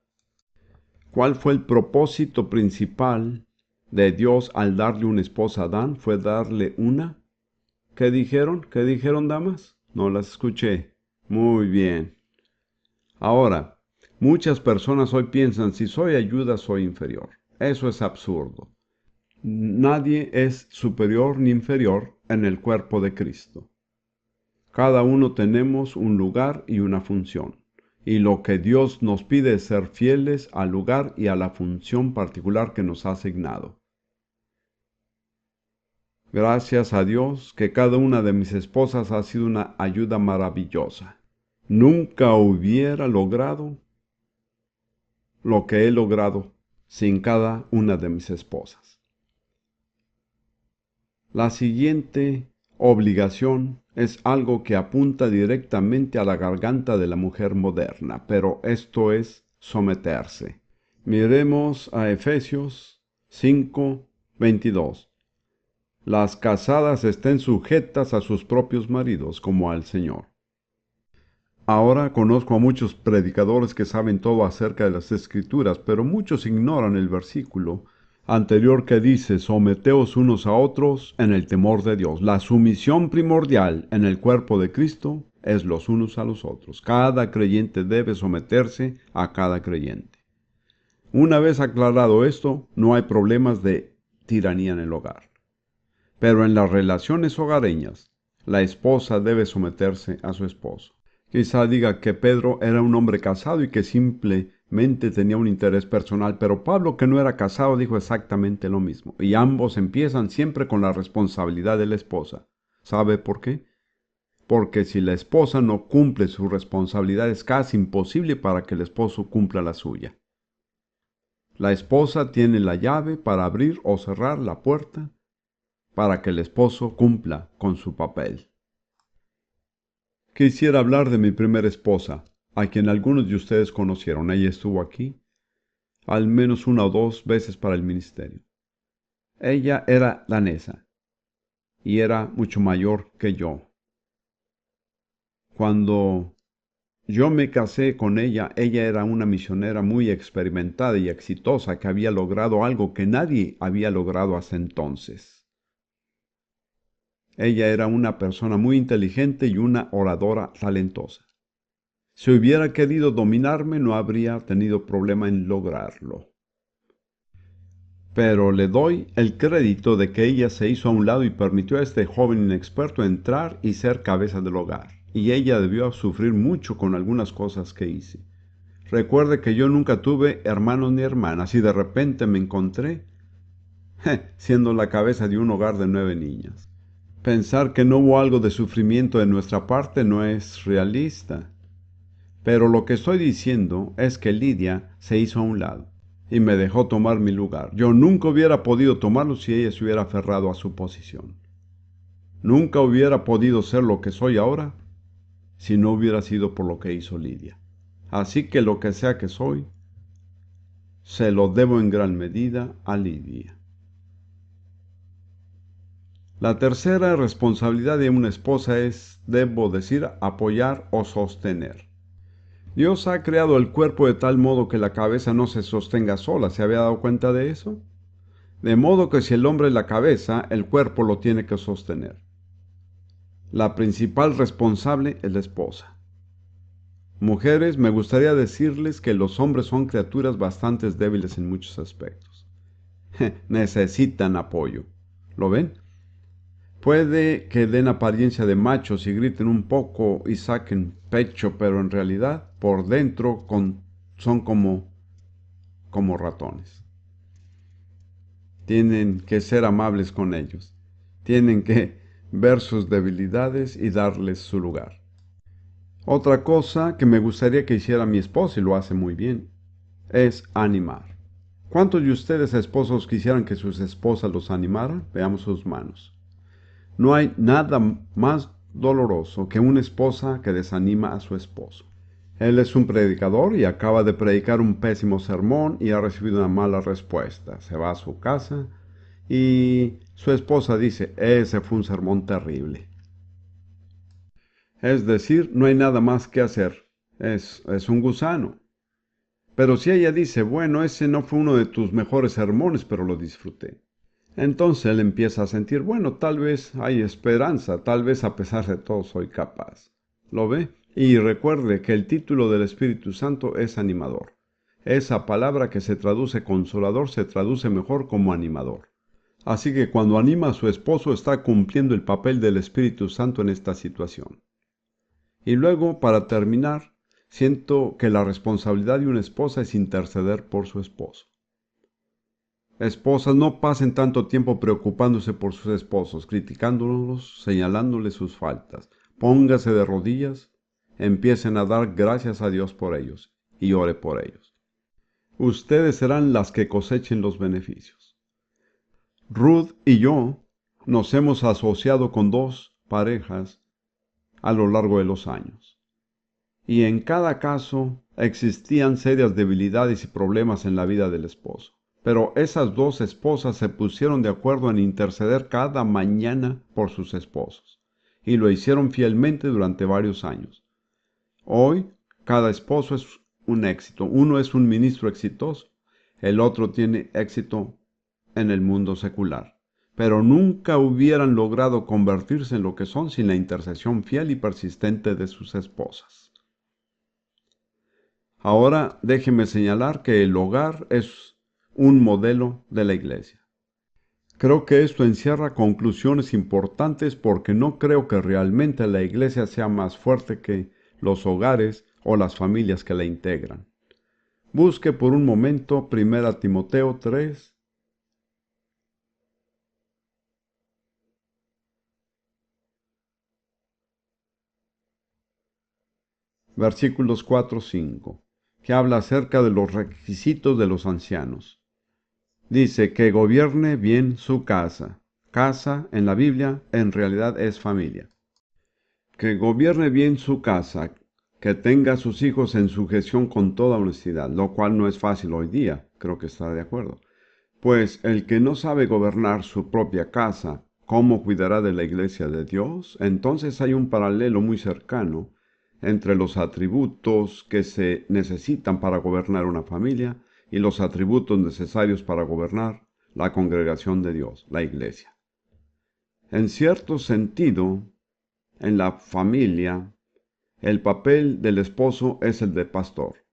¿Cuál fue el propósito principal de Dios al darle una esposa a Adán? Fue darle una. ¿Qué dijeron? ¿Qué dijeron, damas? No las escuché. Muy bien. Ahora, muchas personas hoy piensan: si soy ayuda, soy inferior. Eso es absurdo. Nadie es superior ni inferior en el cuerpo de Cristo. Cada uno tenemos un lugar y una función. Y lo que Dios nos pide es ser fieles al lugar y a la función particular que nos ha asignado. Gracias a Dios que cada una de mis esposas ha sido una ayuda maravillosa. Nunca hubiera logrado lo que he logrado sin cada una de mis esposas. La siguiente obligación es algo que apunta directamente a la garganta de la mujer moderna, pero esto es someterse. Miremos a Efesios 5:22. Las casadas estén sujetas a sus propios maridos como al Señor. Ahora conozco a muchos predicadores que saben todo acerca de las Escrituras, pero muchos ignoran el versículo anterior que dice: someteos unos a otros en el temor de Dios. La sumisión primordial en el cuerpo de Cristo es los unos a los otros. Cada creyente debe someterse a cada creyente. Una vez aclarado esto, no hay problemas de tiranía en el hogar. Pero en las relaciones hogareñas, la esposa debe someterse a su esposo. Quizá diga que Pedro era un hombre casado y que simplemente tenía un interés personal, pero Pablo, que no era casado, dijo exactamente lo mismo. Y ambos empiezan siempre con la responsabilidad de la esposa. ¿Sabe por qué? Porque si la esposa no cumple su responsabilidad, es casi imposible para que el esposo cumpla la suya. La esposa tiene la llave para abrir o cerrar la puerta para que el esposo cumpla con su papel. Quisiera hablar de mi primera esposa, a quien algunos de ustedes conocieron. Ella estuvo aquí al menos una o dos veces para el ministerio. Ella era danesa y era mucho mayor que yo. Cuando yo me casé con ella, ella era una misionera muy experimentada y exitosa que había logrado algo que nadie había logrado hasta entonces. Ella era una persona muy inteligente y una oradora talentosa. Si hubiera querido dominarme, no habría tenido problema en lograrlo. Pero le doy el crédito de que ella se hizo a un lado y permitió a este joven inexperto entrar y ser cabeza del hogar. Y ella debió sufrir mucho con algunas cosas que hice. Recuerde que yo nunca tuve hermanos ni hermanas y de repente me encontré siendo la cabeza de un hogar de 9 niñas. Pensar que no hubo algo de sufrimiento de nuestra parte no es realista. Pero lo que estoy diciendo es que Lidia se hizo a un lado y me dejó tomar mi lugar. Yo nunca hubiera podido tomarlo si ella se hubiera aferrado a su posición. Nunca hubiera podido ser lo que soy ahora si no hubiera sido por lo que hizo Lidia. Así que lo que sea que soy, se lo debo en gran medida a Lidia. La tercera responsabilidad de una esposa es, debo decir, apoyar o sostener. Dios ha creado el cuerpo de tal modo que la cabeza no se sostenga sola. ¿Se había dado cuenta de eso? De modo que si el hombre es la cabeza, el cuerpo lo tiene que sostener. La principal responsable es la esposa. Mujeres, me gustaría decirles que los hombres son criaturas bastante débiles en muchos aspectos. Necesitan apoyo. ¿Lo ven? Puede que den apariencia de machos y griten un poco y saquen pecho, pero en realidad por dentro son como ratones. Tienen que ser amables con ellos. Tienen que ver sus debilidades y darles su lugar. Otra cosa que me gustaría que hiciera mi esposa, y lo hace muy bien, es animar. ¿Cuántos de ustedes, esposos, quisieran que sus esposas los animaran? Veamos sus manos. No hay nada más doloroso que una esposa que desanima a su esposo. Él es un predicador y acaba de predicar un pésimo sermón y ha recibido una mala respuesta. Se va a su casa y su esposa dice: ese fue un sermón terrible. Es decir, no hay nada más que hacer. Es un gusano. Pero si ella dice: bueno, ese no fue uno de tus mejores sermones, pero lo disfruté. Entonces él empieza a sentir: bueno, tal vez hay esperanza, tal vez a pesar de todo soy capaz. ¿Lo ve? Y recuerde que el título del Espíritu Santo es animador. Esa palabra que se traduce consolador se traduce mejor como animador. Así que cuando anima a su esposo está cumpliendo el papel del Espíritu Santo en esta situación. Y luego, para terminar, siento que la responsabilidad de una esposa es interceder por su esposo. Esposas, no pasen tanto tiempo preocupándose por sus esposos, criticándolos, señalándoles sus faltas. Póngase de rodillas, empiecen a dar gracias a Dios por ellos y ore por ellos. Ustedes serán las que cosechen los beneficios. Ruth y yo nos hemos asociado con dos parejas a lo largo de los años. Y en cada caso existían serias debilidades y problemas en la vida del esposo. Pero esas dos esposas se pusieron de acuerdo en interceder cada mañana por sus esposos. Y lo hicieron fielmente durante varios años. Hoy, cada esposo es un éxito. Uno es un ministro exitoso, el otro tiene éxito en el mundo secular. Pero nunca hubieran logrado convertirse en lo que son sin la intercesión fiel y persistente de sus esposas. Ahora déjeme señalar que el hogar es un modelo de la iglesia. Creo que esto encierra conclusiones importantes porque no creo que realmente la iglesia sea más fuerte que los hogares o las familias que la integran. Busque por un momento 1 Timoteo 3, versículos 4-5, que habla acerca de los requisitos de los ancianos. Dice que gobierne bien su casa. Casa en la Biblia en realidad es familia. Que gobierne bien su casa, que tenga a sus hijos en sujeción con toda honestidad, lo cual no es fácil hoy día, creo que está de acuerdo. Pues el que no sabe gobernar su propia casa, ¿cómo cuidará de la iglesia de Dios? Entonces hay un paralelo muy cercano entre los atributos que se necesitan para gobernar una familia y los atributos necesarios para gobernar la congregación de Dios, la iglesia. En cierto sentido, en la familia, el papel del esposo es el de pastor.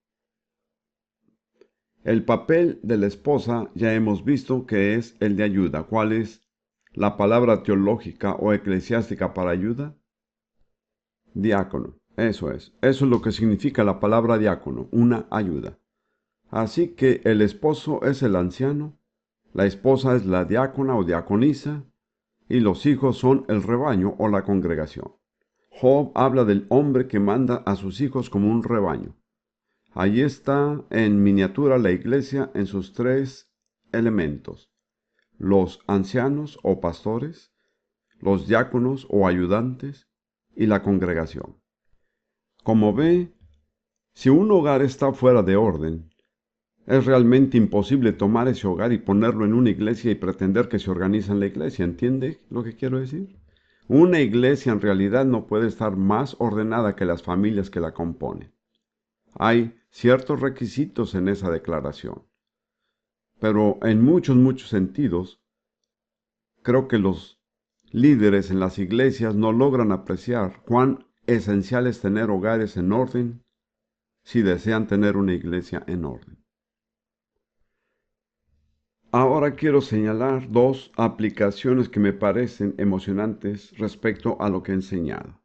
El papel de la esposa ya hemos visto que es el de ayuda. ¿Cuál es la palabra teológica o eclesiástica para ayuda? Diácono. Eso es. Eso es lo que significa la palabra diácono, una ayuda. Así que el esposo es el anciano, la esposa es la diácona o diaconisa, y los hijos son el rebaño o la congregación. Job habla del hombre que manda a sus hijos como un rebaño. Allí está en miniatura la iglesia en sus tres elementos: los ancianos o pastores, los diáconos o ayudantes y la congregación. Como ve, si un hogar está fuera de orden, es realmente imposible tomar ese hogar y ponerlo en una iglesia y pretender que se organiza en la iglesia. ¿Entiende lo que quiero decir? Una iglesia en realidad no puede estar más ordenada que las familias que la componen. Hay ciertos requisitos en esa declaración, pero en muchos sentidos, creo que los líderes en las iglesias no logran apreciar cuán esencial es tener hogares en orden si desean tener una iglesia en orden. Ahora quiero señalar dos aplicaciones que me parecen emocionantes respecto a lo que he enseñado.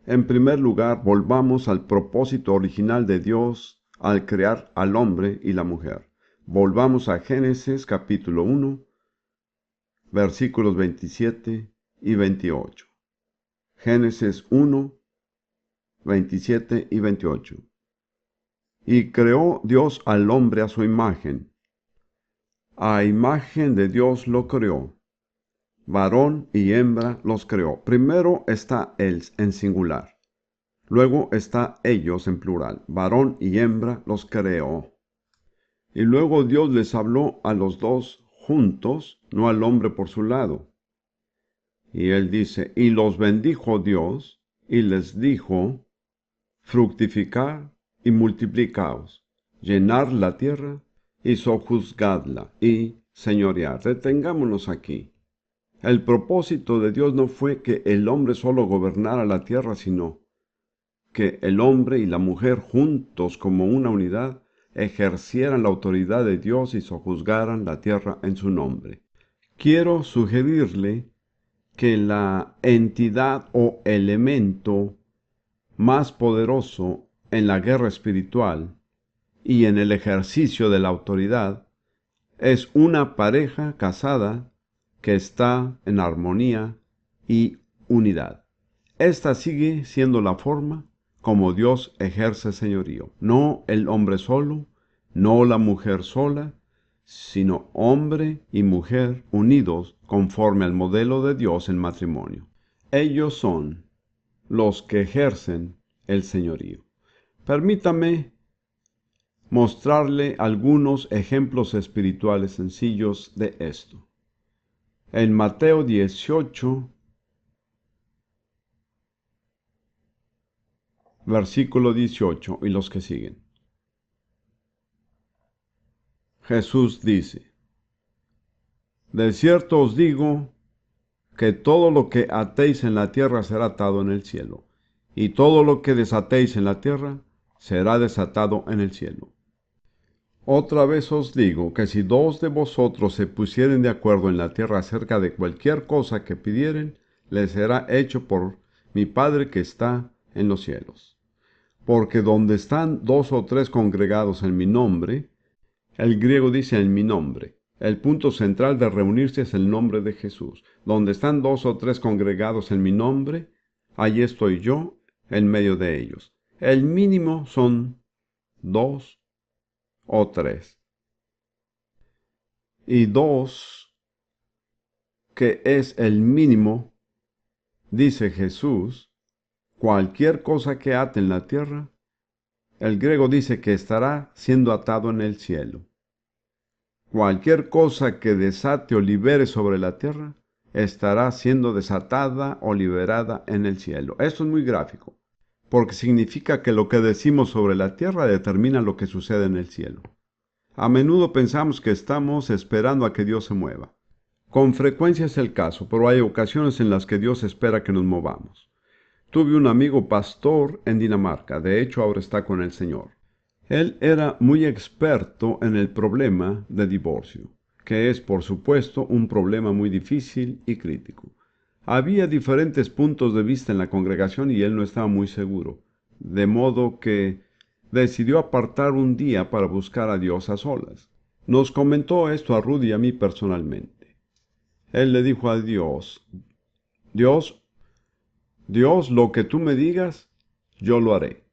En primer lugar, volvamos al propósito original de Dios al crear al hombre y la mujer. Volvamos a Génesis capítulo 1, versículos 27 y 28. Génesis 1, 27 y 28. Y creó Dios al hombre a su imagen. A imagen de Dios lo creó. Varón y hembra los creó. Primero está él en singular. Luego está ellos en plural. Varón y hembra los creó. Y luego Dios les habló a los dos juntos, no al hombre por su lado. Y él dice, y los bendijo Dios, y les dijo, fructificad y multiplicaos, llenad la tierra y sojuzgadla y señorear. Detengámonos aquí. El propósito de Dios no fue que el hombre solo gobernara la tierra, sino que el hombre y la mujer juntos como una unidad ejercieran la autoridad de Dios y sojuzgaran la tierra en su nombre. Quiero sugerirle que la entidad o elemento más poderoso en la guerra espiritual y en el ejercicio de la autoridad es una pareja casada que está en armonía y unidad. Esta sigue siendo la forma como Dios ejerce señorío. No el hombre solo, no la mujer sola, sino hombre y mujer unidos conforme al modelo de Dios en matrimonio. Ellos son los que ejercen el señorío. Permítame mostrarle algunos ejemplos espirituales sencillos de esto. En Mateo 18, versículo 18 y los que siguen, Jesús dice: de cierto os digo que todo lo que atéis en la tierra será atado en el cielo, y todo lo que desatéis en la tierra será desatado en el cielo. Otra vez os digo que si dos de vosotros se pusieren de acuerdo en la tierra acerca de cualquier cosa que pidieren, les será hecho por mi Padre que está en los cielos. Porque donde están dos o tres congregados en mi nombre, el griego dice en mi nombre, el punto central de reunirse es el nombre de Jesús. Donde están dos o tres congregados en mi nombre, allí estoy yo en medio de ellos. El mínimo son dos o tres. Y dos, que es el mínimo, dice Jesús, cualquier cosa que ate en la tierra, el griego dice que estará siendo atado en el cielo. Cualquier cosa que desate o libere sobre la tierra, estará siendo desatada o liberada en el cielo. Esto es muy gráfico, porque significa que lo que decimos sobre la tierra determina lo que sucede en el cielo. A menudo pensamos que estamos esperando a que Dios se mueva. Con frecuencia es el caso, pero hay ocasiones en las que Dios espera que nos movamos. Tuve un amigo pastor en Dinamarca, de hecho ahora está con el Señor. Él era muy experto en el problema de divorcio, que es, por supuesto, un problema muy difícil y crítico. Había diferentes puntos de vista en la congregación y él no estaba muy seguro, de modo que decidió apartar un día para buscar a Dios a solas. Nos comentó esto a Rudy y a mí personalmente. Él le dijo a Dios: Dios, lo que tú me digas, yo lo haré.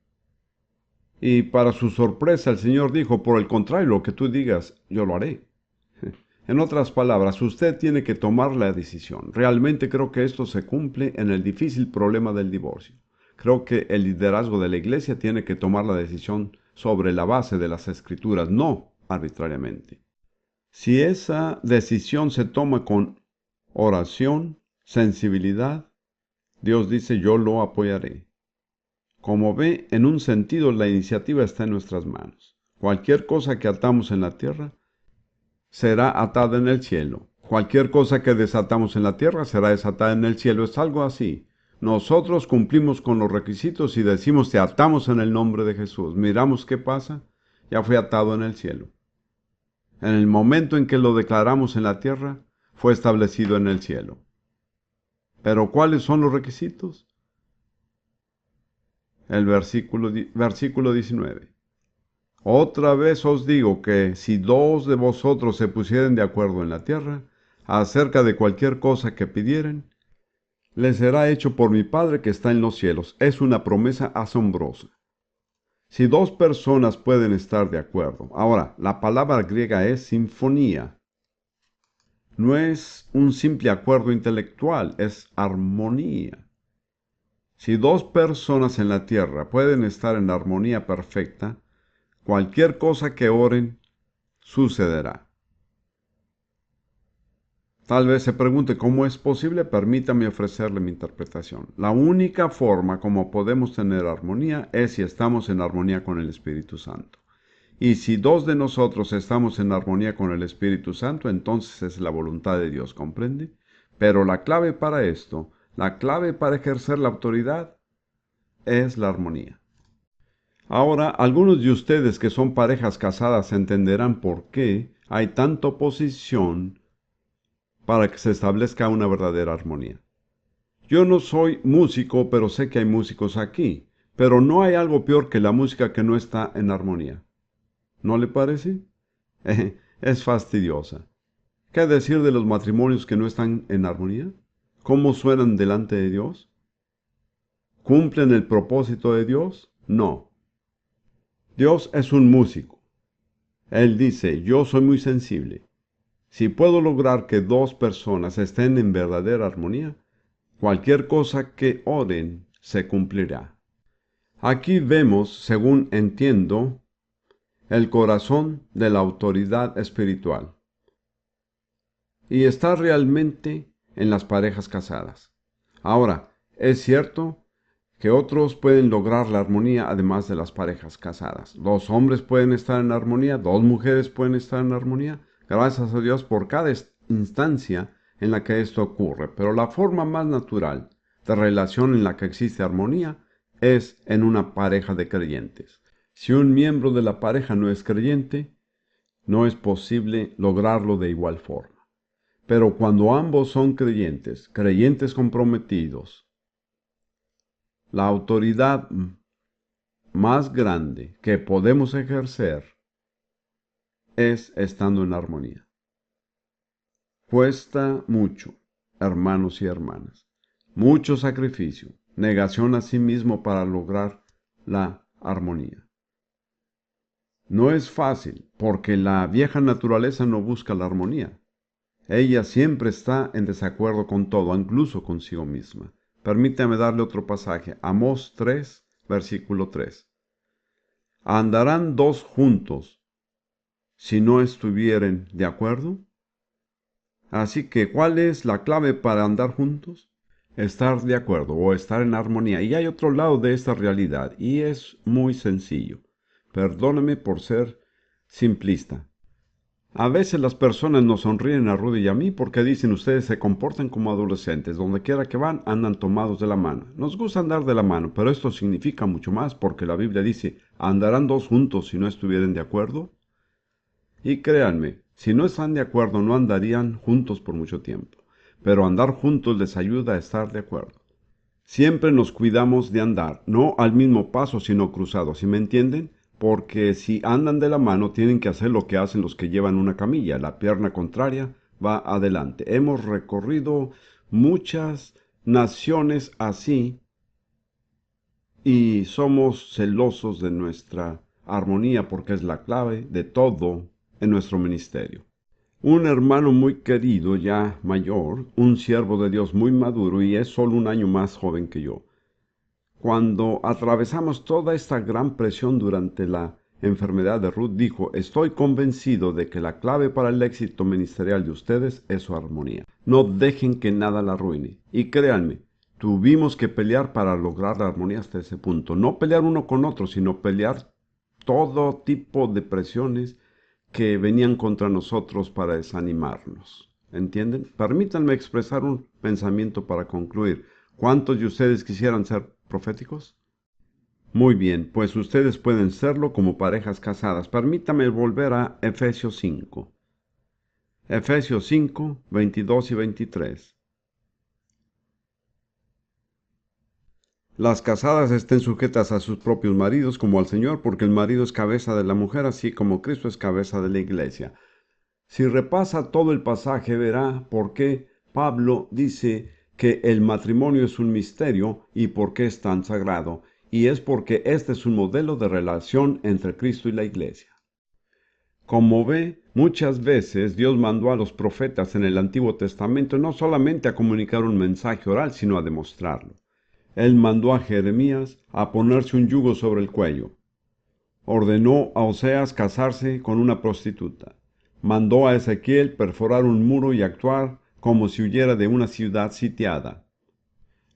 Y para su sorpresa el Señor dijo: por el contrario, lo que tú digas, yo lo haré. En otras palabras, usted tiene que tomar la decisión. Realmente creo que esto se cumple en el difícil problema del divorcio. Creo que el liderazgo de la iglesia tiene que tomar la decisión sobre la base de las Escrituras, no arbitrariamente. Si esa decisión se toma con oración, sensibilidad, Dios dice: yo lo apoyaré. Como ve, en un sentido la iniciativa está en nuestras manos. Cualquier cosa que atamos en la tierra será atada en el cielo. Cualquier cosa que desatamos en la tierra será desatada en el cielo. Es algo así. Nosotros cumplimos con los requisitos y decimos: te atamos en el nombre de Jesús. Miramos qué pasa. Ya fue atado en el cielo. En el momento en que lo declaramos en la tierra, fue establecido en el cielo. Pero ¿cuáles son los requisitos? El versículo 19. Otra vez os digo que si dos de vosotros se pusieren de acuerdo en la tierra, acerca de cualquier cosa que pidieren, les será hecho por mi Padre que está en los cielos. Es una promesa asombrosa. Si dos personas pueden estar de acuerdo. Ahora, la palabra griega es sinfonía. No es un simple acuerdo intelectual, es armonía. Si dos personas en la tierra pueden estar en armonía perfecta, cualquier cosa que oren, sucederá. Tal vez se pregunte cómo es posible. Permítame ofrecerle mi interpretación. La única forma como podemos tener armonía es si estamos en armonía con el Espíritu Santo. Y si dos de nosotros estamos en armonía con el Espíritu Santo, entonces es la voluntad de Dios, ¿comprende? Pero la clave para esto, la clave para ejercer la autoridad, es la armonía. Ahora, algunos de ustedes que son parejas casadas entenderán por qué hay tanta oposición para que se establezca una verdadera armonía. Yo no soy músico, pero sé que hay músicos aquí. Pero no hay algo peor que la música que no está en armonía. ¿No le parece? Es fastidiosa. ¿Qué decir de los matrimonios que no están en armonía? ¿Cómo suenan delante de Dios? ¿Cumplen el propósito de Dios? No. Dios es un músico. Él dice: yo soy muy sensible. Si puedo lograr que dos personas estén en verdadera armonía, cualquier cosa que oren se cumplirá. Aquí vemos, según entiendo, el corazón de la autoridad espiritual. Y está realmente en las parejas casadas. Ahora, es cierto que otros pueden lograr la armonía además de las parejas casadas. Dos hombres pueden estar en armonía, dos mujeres pueden estar en armonía. Gracias a Dios por cada instancia en la que esto ocurre. Pero la forma más natural de relación en la que existe armonía es en una pareja de creyentes. Si un miembro de la pareja no es creyente, no es posible lograrlo de igual forma. Pero cuando ambos son creyentes, creyentes comprometidos, la autoridad más grande que podemos ejercer es estando en armonía. Cuesta mucho, hermanos y hermanas, mucho sacrificio, negación a sí mismo para lograr la armonía. No es fácil, porque la vieja naturaleza no busca la armonía. Ella siempre está en desacuerdo con todo, incluso consigo misma. Permítame darle otro pasaje. Amós 3, versículo 3. ¿Andarán dos juntos si no estuvieren de acuerdo? Así que, ¿cuál es la clave para andar juntos? Estar de acuerdo o estar en armonía. Y hay otro lado de esta realidad, y es muy sencillo. Perdóname por ser simplista. A veces las personas nos sonríen a Rudy y a mí porque dicen ustedes se comportan como adolescentes, donde quiera que van andan tomados de la mano. Nos gusta andar de la mano, pero esto significa mucho más porque la Biblia dice, ¿andarán dos juntos si no estuvieran de acuerdo? Y créanme, si no están de acuerdo no andarían juntos por mucho tiempo, pero andar juntos les ayuda a estar de acuerdo. Siempre nos cuidamos de andar, no al mismo paso sino cruzado, ¿sí me entienden? Porque si andan de la mano tienen que hacer lo que hacen los que llevan una camilla, la pierna contraria va adelante. Hemos recorrido muchas naciones así y somos celosos de nuestra armonía porque es la clave de todo en nuestro ministerio. Un hermano muy querido, ya mayor, un siervo de Dios muy maduro y es solo un año más joven que yo. Cuando atravesamos toda esta gran presión durante la enfermedad de Ruth, dijo, estoy convencido de que la clave para el éxito ministerial de ustedes es su armonía. No dejen que nada la arruine. Y créanme, tuvimos que pelear para lograr la armonía hasta ese punto. No pelear uno con otro, sino pelear todo tipo de presiones que venían contra nosotros para desanimarnos. ¿Entienden? Permítanme expresar un pensamiento para concluir. ¿Cuántos de ustedes quisieran ser proféticos? Muy bien, pues ustedes pueden serlo como parejas casadas. Permítame volver a Efesios 5. Efesios 5, 22 y 23. Las casadas estén sujetas a sus propios maridos como al Señor, porque el marido es cabeza de la mujer, así como Cristo es cabeza de la iglesia. Si repasa todo el pasaje, verá por qué Pablo dice que el matrimonio es un misterio y por qué es tan sagrado. Y es porque este es un modelo de relación entre Cristo y la iglesia. Como ve, muchas veces Dios mandó a los profetas en el Antiguo Testamento no solamente a comunicar un mensaje oral, sino a demostrarlo. Él mandó a Jeremías a ponerse un yugo sobre el cuello. Ordenó a Oseas casarse con una prostituta. Mandó a Ezequiel perforar un muro y actuar como si huyera de una ciudad sitiada.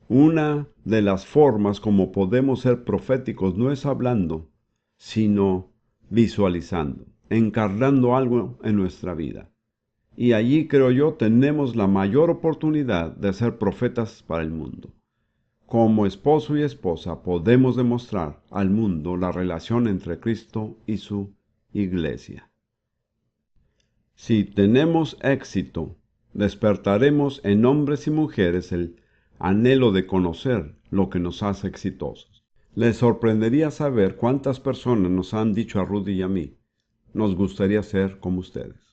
Una de las formas como podemos ser proféticos no es hablando, sino visualizando, encarnando algo en nuestra vida. Y allí, creo yo, tenemos la mayor oportunidad de ser profetas para el mundo. Como esposo y esposa podemos demostrar al mundo la relación entre Cristo y su iglesia. Si tenemos éxito, despertaremos en hombres y mujeres el anhelo de conocer lo que nos hace exitosos. Les sorprendería saber cuántas personas nos han dicho a Rudy y a mí, nos gustaría ser como ustedes.